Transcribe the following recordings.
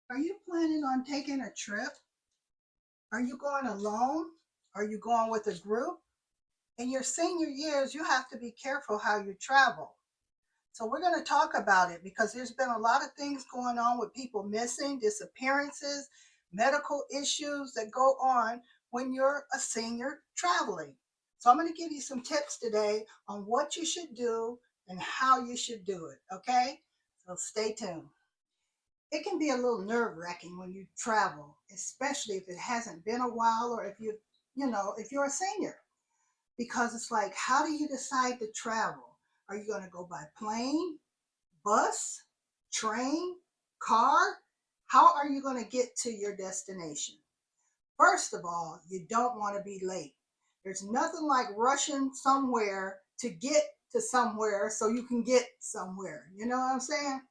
Are you planning on taking a trip? Are you going alone? Are you going with a group? In your senior years, you have to be careful how you travel. So, we're going to talk about it because there's been a lot of things going on with people missing, disappearances, medical issues that go on when you're a senior traveling. So, I'm going to give you some tips today on what you should do and how you should do it. Okay? So, stay tuned. It can be a little nerve wracking when you travel, especially if it hasn't been a while or if you're a senior, because it's like, how do you decide to travel? Are you going to go by plane, bus, train, car? How are you going to get to your destination? First of all, you don't want to be late. There's nothing like rushing somewhere to get to somewhere so you can get somewhere. You know what I'm saying?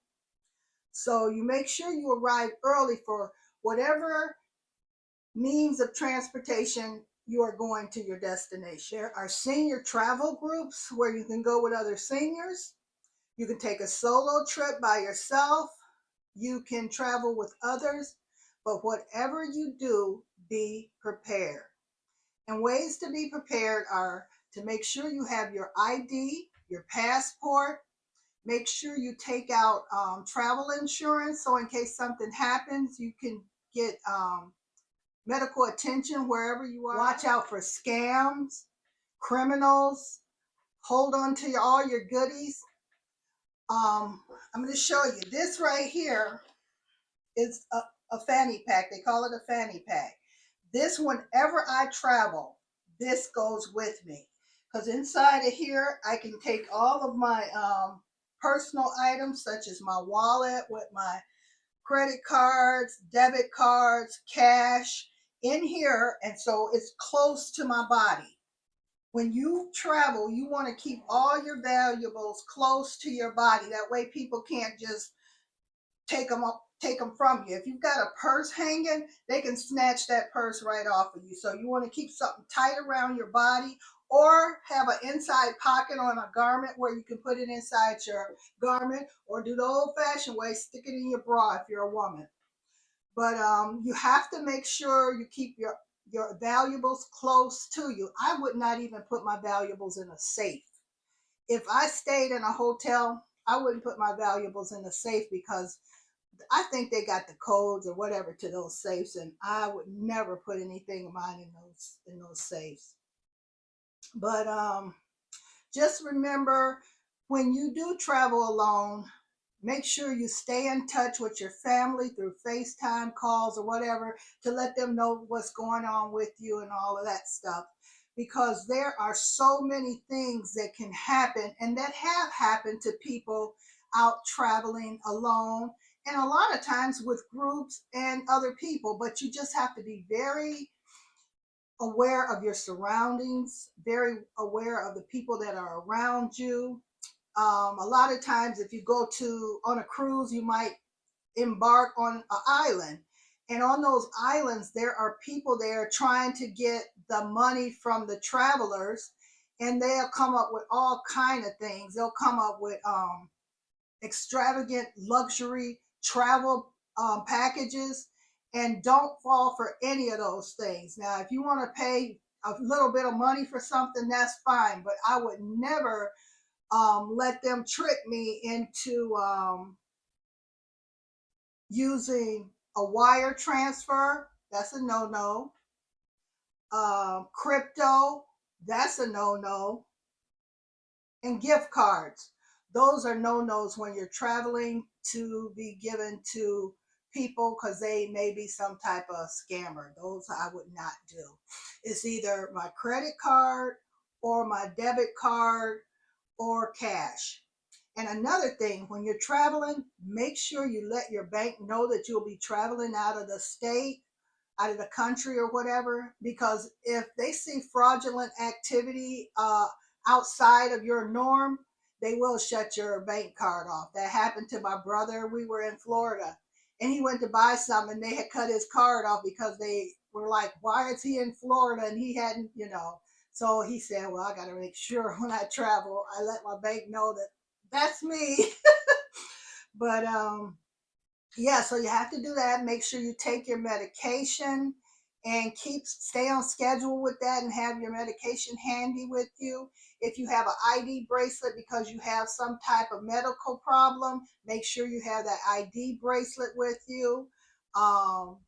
So you make sure you arrive early for whatever means of transportation you are going to your destination. There are senior travel groups where you can go with other seniors. You can take a solo trip by yourself. You can travel with others. But whatever you do, be prepared. And ways to be prepared are to make sure you have your ID, your passport. Make sure you take out travel insurance so in case something happens, you can get medical attention wherever you are. Watch out for scams, criminals. Hold on to all your goodies. I'm going to show you this right here is a fanny pack. They call it a fanny pack. This, whenever I travel, this goes with me because inside of here I can take all of my personal items such as my wallet with my credit cards, debit cards, cash in here, and so it's close to my body. When you travel, you want to keep all your valuables close to your body. That way people can't just take them from you. If you've got a purse hanging, they can snatch that purse right off of you. So you want to keep something tight around your body or have an inside pocket on a garment where you can put it inside your garment, or do the old fashioned way, stick it in your bra if you're a woman. But you have to make sure you keep your valuables close to you. I would not even put my valuables in a safe. If I stayed in a hotel, I wouldn't put my valuables in a safe because I think they got the codes or whatever to those safes, and I would never put anything of mine in those safes. But just remember, when you do travel alone, make sure you stay in touch with your family through FaceTime calls or whatever to let them know what's going on with you and all of that stuff. Because there are so many things that can happen and that have happened to people out traveling alone, and a lot of times with groups and other people. But you just have to be very aware of your surroundings, very aware of the people that are around you. A lot of times, if you go to on a cruise, you might embark on an island, and on those islands, there are people there trying to get the money from the travelers, and they'll come up with all kind of things. They'll come up with extravagant luxury travel packages, and don't fall for any of those things. Now, if you want to pay a little bit of money for something, that's fine, but I would never let them trick me into using a wire transfer. That's a no-no. Crypto, that's a no-no. And gift cards, those are no-nos when you're traveling to be given to people because they may be some type of scammer. Those I would not do. It's either my credit card or my debit card or cash. And another thing, when you're traveling, make sure you let your bank know that you'll be traveling out of the state, out of the country or whatever, because if they see fraudulent activity outside of your norm, they will shut your bank card off. That happened to my brother. We were in Florida and he went to buy something and they had cut his card off because they were like, why is he in Florida? And he hadn't. So he said, well, I got to make sure when I travel, I let my bank know that that's me. But Yeah, so you have to do that. Make sure you take your medication and stay on schedule with that and have your medication handy with you. If you have an ID bracelet because you have some type of medical problem, make sure you have that ID bracelet with you. Um,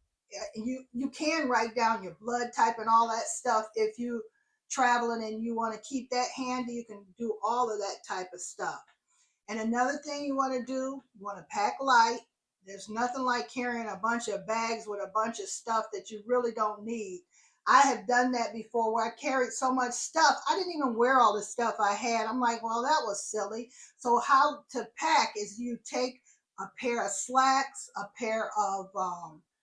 you can write down your blood type and all that stuff if you traveling and you want to keep that handy. You can do all of that type of stuff. And another thing you want to do, you want to pack light. There's nothing like carrying a bunch of bags with a bunch of stuff that you really don't need. I have done that before where I carried so much stuff. I didn't even wear all the stuff I had. I'm like, well, that was silly. So how to pack is you take a pair of slacks, a pair of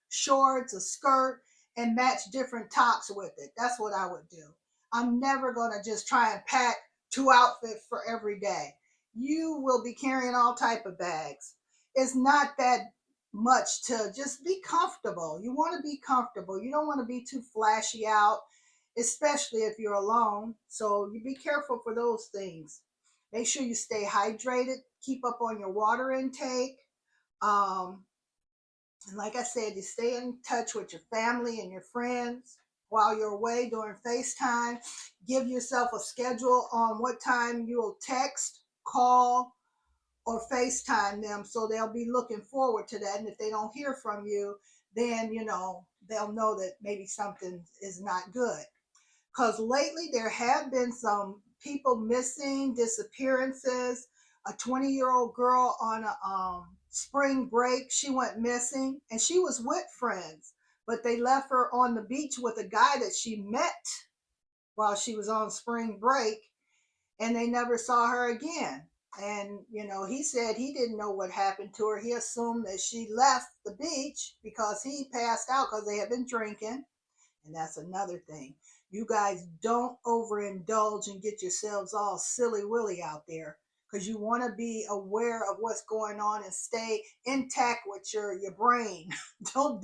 shorts, a skirt, and match different tops with it. That's what I would do. I'm never going to just try and pack two outfits for every day. You will be carrying all type of bags. It's not that much to just be comfortable. You want to be comfortable. You don't want to be too flashy out, especially if you're alone. So you be careful for those things. Make sure you stay hydrated. Keep up on your water intake. Um, and like I said, you stay in touch with your family and your friends while you're away during FaceTime. Give yourself a schedule on what time you'll text, call, or FaceTime them so they'll be looking forward to that. And if they don't hear from you, then, they'll know that maybe something is not good. Because lately there have been some people missing, disappearances. A 20-year-old girl on a spring break, she went missing and she was with friends, but they left her on the beach with a guy that she met while she was on spring break, and they never saw her again. And, he said he didn't know what happened to her. He assumed that she left the beach because he passed out because they had been drinking. And that's another thing. You guys don't overindulge and get yourselves all silly willy out there, because you want to be aware of what's going on and stay intact with your brain. Don't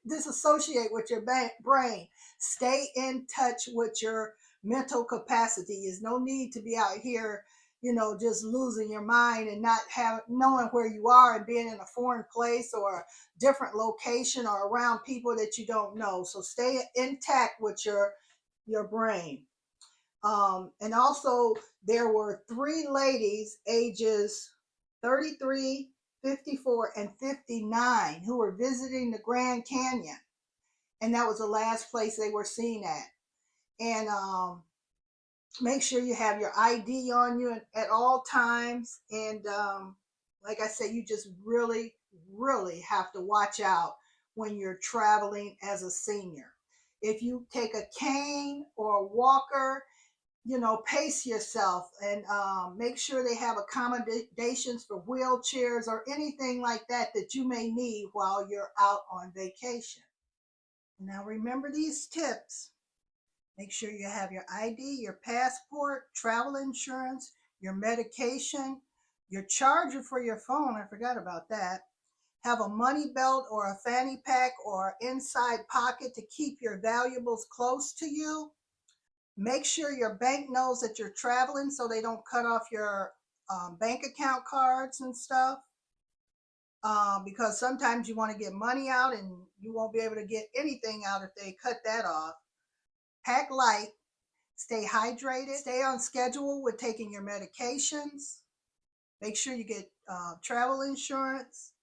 disassociate with your brain. Stay in touch with your mental capacity. There's no need to be out here, just losing your mind and not knowing where you are and being in a foreign place or a different location or around people that you don't know. So stay intact with your brain. And also, there were 3 ladies ages 33, 54, and 59 who were visiting the Grand Canyon. And that was the last place they were seen at. And make sure you have your ID on you at all times. And like I said, you just really, really have to watch out when you're traveling as a senior. If you take a cane or a walker, pace yourself and make sure they have accommodations for wheelchairs or anything like that that you may need while you're out on vacation. Now remember these tips. Make sure you have your ID, your passport, travel insurance, your medication, your charger for your phone. I forgot about that. Have a money belt or a fanny pack or inside pocket to keep your valuables close to you. Make sure your bank knows that you're traveling so they don't cut off your bank account cards and stuff. Because sometimes you want to get money out and you won't be able to get anything out if they cut that off. Pack light, stay hydrated, stay on schedule with taking your medications. Make sure you get travel insurance.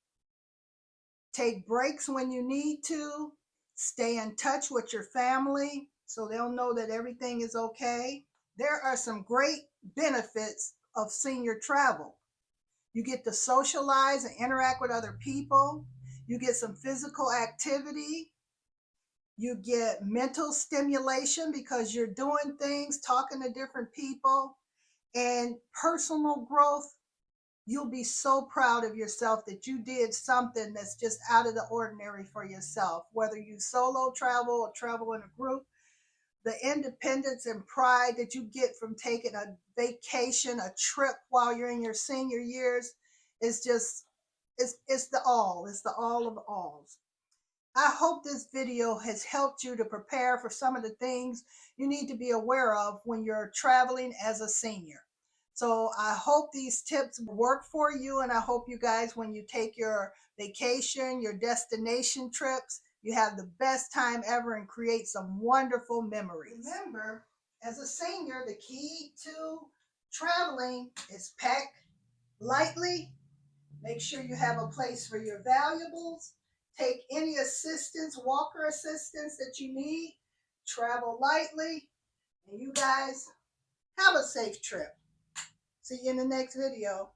Take breaks when you need to. Stay in touch with your family so they'll know that everything is okay. There are some great benefits of senior travel. You get to socialize and interact with other people. You get some physical activity. You get mental stimulation because you're doing things, talking to different people, and personal growth. You'll be so proud of yourself that you did something that's just out of the ordinary for yourself, whether you solo travel or travel in a group. The independence and pride that you get from taking a vacation, a trip while you're in your senior years is just, it's the all. It's the all of alls. I hope this video has helped you to prepare for some of the things you need to be aware of when you're traveling as a senior. So I hope these tips work for you, and I hope you guys, when you take your vacation, your destination trips, you have the best time ever and create some wonderful memories. Remember, as a senior, the key to traveling is pack lightly. Make sure you have a place for your valuables. Take any assistance, walker assistance that you need. Travel lightly. And you guys have a safe trip. See you in the next video.